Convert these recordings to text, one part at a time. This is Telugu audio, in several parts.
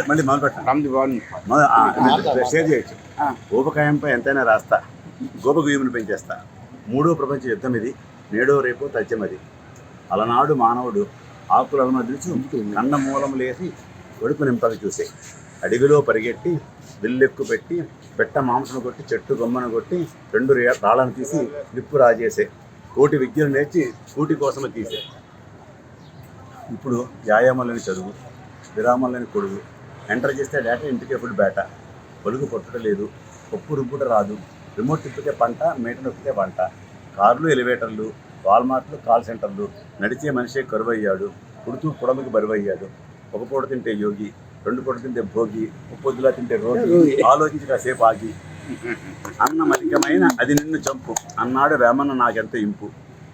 మళ్ళీ మొదలు పెట్టండి. షేర్ చేయొచ్చు. ఊబకాయంపై ఎంతైనా రాస్తా, గోపగుయ్యమును పెంచేస్తా. మూడో ప్రపంచ యుద్ధం ఇది, నేడో రేపో తథ్యమది. అలనాడు మానవుడు ఆకులను మదిలిచి కన్న మూలం లేసి ఒడుపు నింపక చూసే. అడవిలో పరిగెట్టి విల్లెక్కు పెట్టి పెట్ట మాంసను కొట్టి చెట్టు గొమ్మను కొట్టి 2 రాళ్ళను తీసి నిప్పు రాజేసే. కోటి విద్యను నేర్చి కూటి కోసము తీసే. ఇప్పుడు వ్యాయామాలని చదువు, విరామాలని కొడుగు. ఎంటర్ చేస్తే డేటా, ఇంటికే ఫుడ్ బేట. పొలుగు పొట్టుట లేదు, పప్పు రుబ్బుట రాదు. రిమోట్ తిప్పితే పంట, మేట నొక్కితే వంట. కార్లు, ఎలివేటర్లు, వాల్మార్ట్లు, కాల్ సెంటర్లు. నడిచే మనిషే కరువయ్యాడు, పుడుతూ పుడమికి బరువయ్యాడు. ఒక పూట తింటే యోగి, 2 పూట తింటే భోగి, ముప్పొద్దులా తింటే రోగి. ఆలోచించి కాసేపు ఆగి, అన్న మలికమైన అది నిన్ను చంపు అన్నాడు వేమన్న నాకెంత ఇంపు.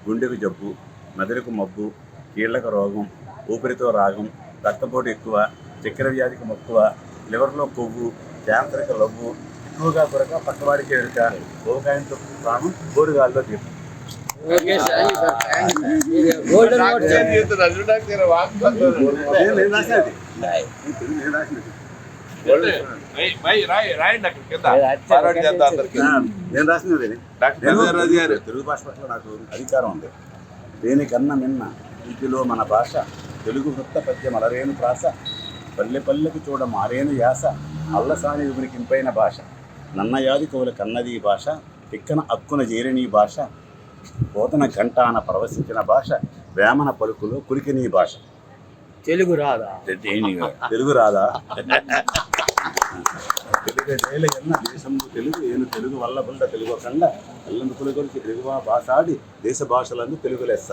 గుండెకు జబ్బు, మెదడుకు మబ్బు, కీళ్లకు రోగం, ఊపిరితో రాగం, రక్తపోటు ఎక్కువ, చక్కెర వ్యాధికి మక్కువ, లివర్లో కొవ్వు, క్యాన్సర్కి లవ్వు, ఎక్కువగా కొరక పక్కవాడికి ఎరుక, ఊబకాయంతో ప్రాణం, కోరుగాల్లో తీర్థం. నేను రాసినది తెలుగు భాష పట్ల నాకు అధికారం ఉంది. దేనికన్నా మిన్న ఇంటిలో మన భాష, తెలుగు వృత్త పద్యం అలరేను ప్రాస. పల్లె పల్లెకు చూడ మారేను యాస, అల్లసాని విమునికింపైన భాష. నన్నయాది కవుల కన్నది భాష, తిక్కన అక్కున చేరిని భాష. పోతన ఘంటాన ప్రవశించిన భాష, వేమన పలుకులో కులికిని భాష. తెలుగు రాదా? తెలుగు రాదా? తెలుగు ఎన్న దేశంలో తెలుగు ఏను తెలుగు వల్ల బుల్ల తెలుగు కండ ఎల్లందు కులగొలిచి తెలుగువా భాషాడి దేశ భాషలందు తెలుగు లెస్స.